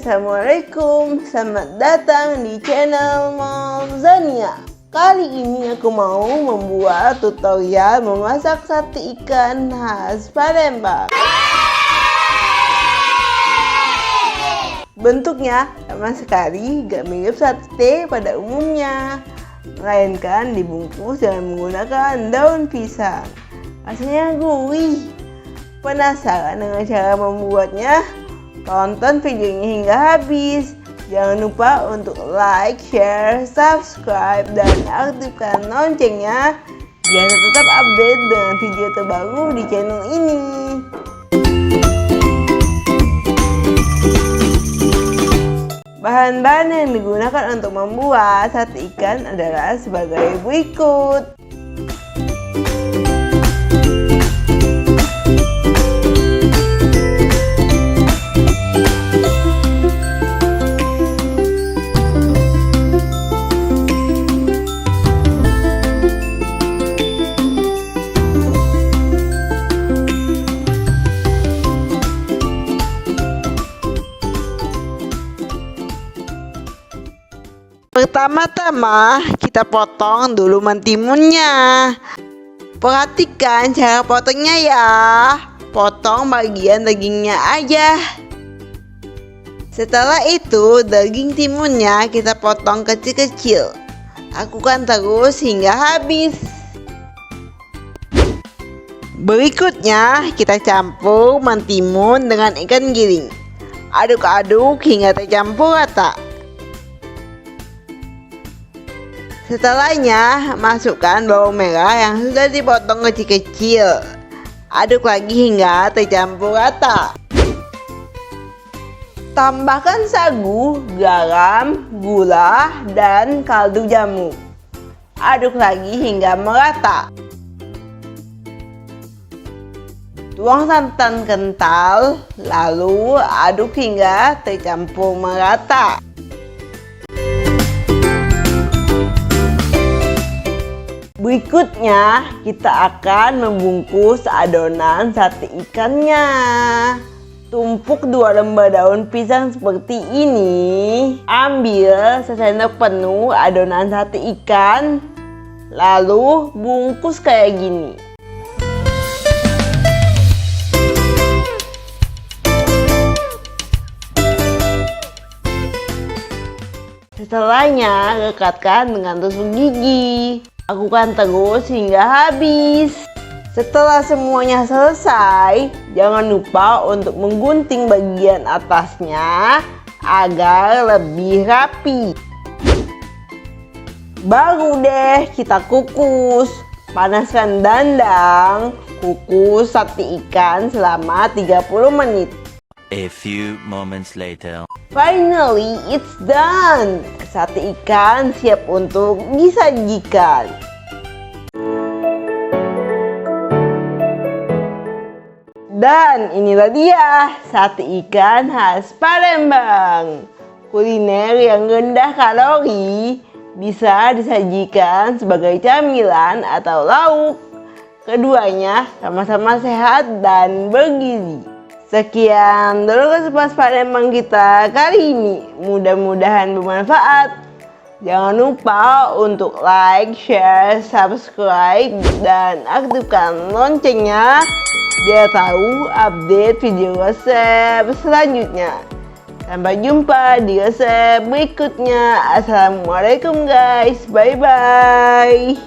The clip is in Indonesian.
Assalamualaikum, selamat datang di channel Mom Zania. Kali ini aku mau membuat tutorial memasak sate ikan khas Palembang. Bentuknya sama sekali gak mirip sate pada umumnya, melainkan dibungkus dengan menggunakan daun pisang. Rasanya gurih. Penasaran dengan cara membuatnya? Tonton videonya hingga habis. Jangan lupa untuk like, share, subscribe, dan aktifkan loncengnya biar tetap update dengan video terbaru di channel ini. Bahan-bahan yang digunakan untuk membuat sate ikan adalah sebagai berikut. Pertama-tama kita potong dulu mentimunnya. Perhatikan cara potongnya ya. Potong bagian dagingnya aja. Setelah itu daging timunnya kita potong kecil-kecil. Lakukan terus hingga habis. Berikutnya kita campur mentimun dengan ikan giling. Aduk-aduk hingga tercampur rata. Setelahnya, masukkan bawang merah yang sudah dipotong kecil-kecil. Aduk lagi hingga tercampur rata. Tambahkan sagu, garam, gula, dan kaldu jamur. Aduk lagi hingga merata. Tuang santan kental, lalu aduk hingga tercampur merata. Berikutnya kita akan membungkus adonan sate ikannya. Tumpuk 2 lembar daun pisang seperti ini. Ambil sesendok penuh adonan sate ikan, lalu bungkus kayak gini. Setelahnya rekatkan dengan tusuk gigi. Lakukan terus hingga habis. Setelah semuanya selesai, jangan lupa untuk menggunting bagian atasnya agar lebih rapi. Baru deh kita kukus. Panaskan dandang, kukus sate ikan selama 30 menit. A few moments later. Finally, it's done. Sate ikan siap untuk disajikan. Dan inilah dia sate ikan khas Palembang. Kuliner yang rendah kalori, bisa disajikan sebagai camilan atau lauk. Keduanya sama-sama sehat dan bergizi. Sekian dulu Kesepas Palembang kita kali ini. Mudah-mudahan bermanfaat. Jangan lupa untuk like, share, subscribe, dan aktifkan loncengnya biar tahu update video resep selanjutnya. Sampai jumpa di resep berikutnya. Assalamualaikum guys. Bye-bye.